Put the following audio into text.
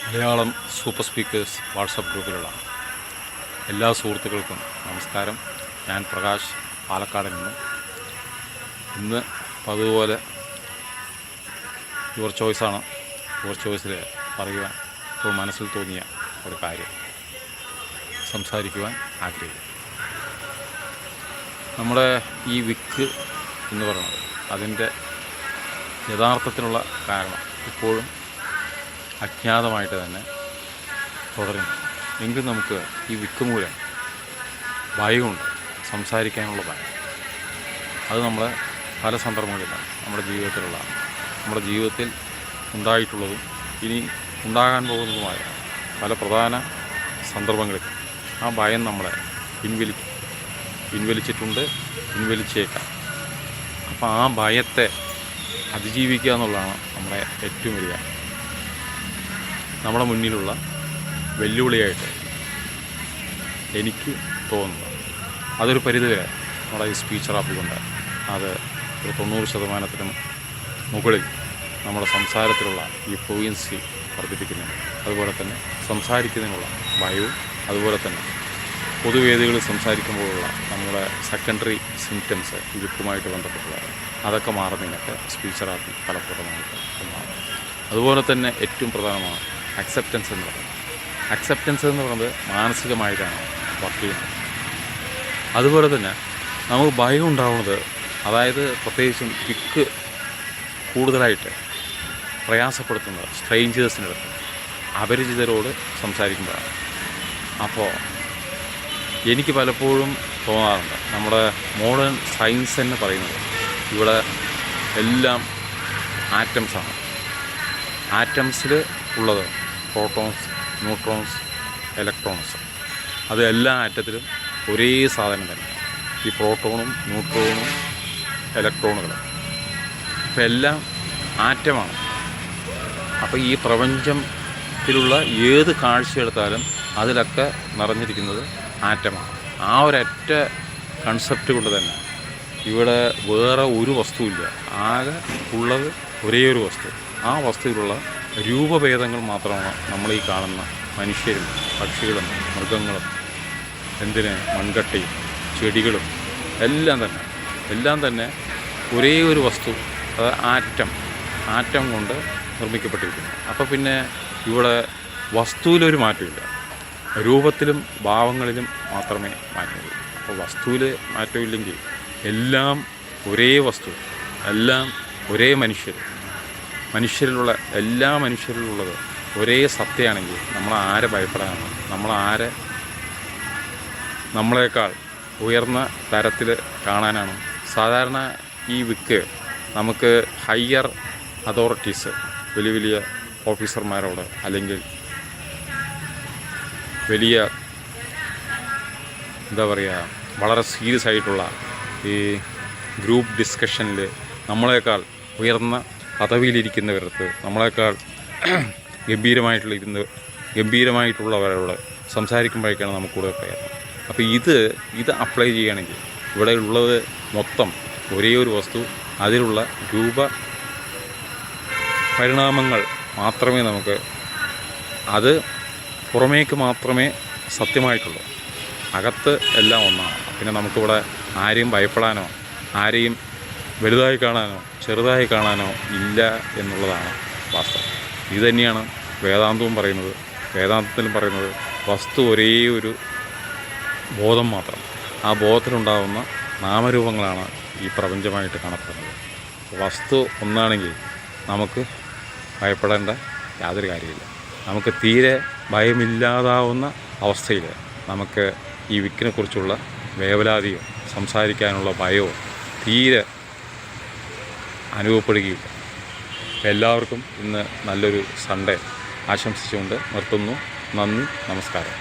Malayalam super speakers WhatsApp ഗ്രൂപ്പിലുള്ള എല്ലാ സുഹൃത്തുക്കൾക്കും നമസ്കാരം. ഞാൻ പ്രകാശ്, പാലക്കാട് നിന്നും. ഇന്ന് പതുപോലെ യുവർ ചോയ്സാണ്. യുവർ ചോയ്സിൽ പറയുവാൻ ഇപ്പോൾ മനസ്സിൽ തോന്നിയ ഒരു കാര്യം സംസാരിക്കുവാൻ ആഗ്രഹിക്കുന്നു. നമ്മുടെ ഈ വിക്ക് എന്ന് പറയുന്നത് അതിൻ്റെ യഥാർത്ഥത്തിനുള്ള കാരണം ഇപ്പോഴും അജ്ഞാതമായിട്ട് തന്നെ തുടരുന്നു. എങ്കിൽ നമുക്ക് ഈ വിക്ക് മൂലം ഭയമുണ്ട്, സംസാരിക്കാനുള്ള ഭയം. അത് നമ്മളെ പല സന്ദർഭങ്ങളിലാണ് നമ്മുടെ ജീവിതത്തിൽ ഉണ്ടായിട്ടുള്ളതും ഇനി ഉണ്ടാകാൻ പോകുന്നതുമായ പല പ്രധാന സന്ദർഭങ്ങളിൽ ആ ഭയം നമ്മളെ പിൻവലിച്ചേക്കാം. അപ്പോൾ ആ ഭയത്തെ അതിജീവിക്കുക എന്നുള്ളതാണ് നമ്മുടെ ഏറ്റവും വലിയ നമ്മുടെ മുന്നിലുള്ള വെല്ലുവിളിയായിട്ട് എനിക്ക് തോന്നുന്നത്. അതൊരു പരിധിവരെ നമ്മുടെ ഈ സ്പീച്ച് തെറാപ്പി കൊണ്ട് അത് ഒരു 90% മുകളിൽ നമ്മുടെ സംസാരത്തിലുള്ള ഈ ഫ്ലൂയൻസി വർദ്ധിപ്പിക്കുന്നതിന്, അതുപോലെ തന്നെ സംസാരിക്കുന്നതിനുള്ള ഭയവും, അതുപോലെ തന്നെ പൊതുവേദികളിൽ സംസാരിക്കുമ്പോഴുള്ള നമ്മുടെ സെക്കൻഡറി സിംറ്റംസ് വിക്കുമായിട്ട് ബന്ധപ്പെട്ടുള്ള അതൊക്കെ മാറുന്നതിനൊക്കെ സ്പീച്ച് തെറാപ്പി ഫലപ്രദമായിട്ട് ഒന്നാണ്. അതുപോലെ തന്നെ ഏറ്റവും പ്രധാനമാണ് അക്സെപ്റ്റൻസ് എന്ന് പറയുന്നത് മാനസികമായിട്ടാണ് വർക്ക് ചെയ്യുന്നത്. അതുപോലെ തന്നെ നമുക്ക് ഭയം ഉണ്ടാവുന്നത്, അതായത് പ്രത്യേകിച്ചും വിക്ക് കൂടുതലായിട്ട് പ്രയാസപ്പെടുത്തുന്നത് സ്ട്രേഞ്ചേഴ്സിനടുത്ത്, അപരിചിതരോട് സംസാരിക്കുമ്പോഴാണ്. അപ്പോൾ എനിക്ക് പലപ്പോഴും തോന്നാറുണ്ട്, നമ്മുടെ മോഡേൺ സയൻസ് എന്ന് പറയുന്നത് ഇവിടെ എല്ലാം ആറ്റംസാണ്. ആറ്റംസിൽ ഉള്ളത് പ്രോട്ടോൺസ്, ന്യൂട്രോൺസ്, ഇലക്ട്രോൺസ്. അത് എല്ലാ ആറ്റത്തിലും ഒരേ സാധനം തന്നെ, ഈ പ്രോട്ടോണും ന്യൂട്രോണും ഇലക്ട്രോണുകളും. അപ്പോൾ എല്ലാം ആറ്റമാണ്. അപ്പോൾ ഈ പ്രപഞ്ചത്തിലുള്ള ഏത് കാഴ്ചയെടുത്താലും അതിലൊക്കെ നിറഞ്ഞിരിക്കുന്നത് ആറ്റമാണ്. ആ ഒരൊറ്റ കൺസെപ്റ്റ് കൊണ്ട് തന്നെ ഇവിടെ വേറെ ഒരു വസ്തുവില്ല, ആകെ ഉള്ളത് ഒരേ ഒരു വസ്തു. ആ വസ്തുവിലുള്ള രൂപഭേദങ്ങൾ മാത്രമാണ് നമ്മൾ ഈ കാണുന്ന മനുഷ്യരും പക്ഷികളും മൃഗങ്ങളും, മൺകട്ടയും ചെടികളും എല്ലാം തന്നെ ഒരേ ഒരു വസ്തു, അത് ആറ്റം കൊണ്ട് നിർമ്മിക്കപ്പെട്ടിരിക്കുന്നു. അപ്പോൾ പിന്നെ ഇവിടെ വസ്തുവിലൊരു മാറ്റമില്ല, രൂപത്തിലും ഭാവങ്ങളിലും മാത്രമേ മാറ്റമുള്ളൂ. അപ്പോൾ വസ്തുവിൽ മാറ്റമില്ലെങ്കിൽ എല്ലാം ഒരേ വസ്തു, എല്ലാം ഒരേ മനുഷ്യരിലുള്ള എല്ലാ മനുഷ്യരിലുള്ളത് ഒരേ സത്യമാണെങ്കിൽ നമ്മളാരെ ഭയപ്പെടാനാണ്? നമ്മളെക്കാൾ ഉയർന്ന തരത്തിൽ കാണാനാണ്? സാധാരണ ഈ വിക്ക് നമുക്ക് ഹയർ അതോറിറ്റീസ്, വലിയ ഓഫീസർമാരോട്, അല്ലെങ്കിൽ വലിയ വളരെ സീരിയസ് ആയിട്ടുള്ള ഈ ഗ്രൂപ്പ് ഡിസ്കഷനിൽ നമ്മളെക്കാൾ പദവിയിലിരിക്കുന്നവർക്ക്, നമ്മളെക്കാൾ ഗംഭീരമായിട്ടുള്ളവരോട് സംസാരിക്കുമ്പോഴേക്കാണ് നമുക്ക് കൂടുതൽ പ്രയത്നം. അപ്പോൾ ഇത് അപ്ലൈ ചെയ്യുകയാണെങ്കിൽ ഇവിടെ ഉള്ളത് മൊത്തം ഒരേ ഒരു വസ്തു, അതിലുള്ള പരിണാമങ്ങൾ മാത്രമേ നമുക്ക്, അത് പുറമേക്ക് മാത്രമേ സത്യമായിട്ടുള്ളൂ, അകത്ത് എല്ലാം ഒന്നാണ്. പിന്നെ നമുക്കിവിടെ ആരെയും ഭയപ്പെടാനോ ആരെയും വലുതായി കാണാനോ ചെറുതായി കാണാനോ ഇല്ല എന്നുള്ളതാണ് വാസ്തവം. ഇതുതന്നെയാണ് വേദാന്തവും പറയുന്നത്. വേദാന്തത്തിലും പറയുന്നത് വസ്തു ഒരേ ഒരു ബോധം മാത്രം. ആ ബോധത്തിലുണ്ടാകുന്ന നാമരൂപങ്ങളാണ് ഈ പ്രപഞ്ചമായിട്ട് കാണപ്പെടുന്നത്. വസ്തു ഒന്നാണെങ്കിൽ നമുക്ക് ഭയപ്പെടേണ്ട യാതൊരു കാര്യമില്ല. നമുക്ക് തീരെ ഭയമില്ലാതാവുന്ന അവസ്ഥയിൽ നമുക്ക് ഈ വിക്കിനെക്കുറിച്ചുള്ള വേവലാതിയോ സംസാരിക്കാനുള്ള ഭയമോ തീരെ അനുഭവപ്പെടുകയില്ല. എല്ലാവർക്കും ഇന്ന് നല്ലൊരു സൺഡേ ആശംസിച്ചുകൊണ്ട് നിർത്തുന്നു. നന്ദി, നമസ്കാരം.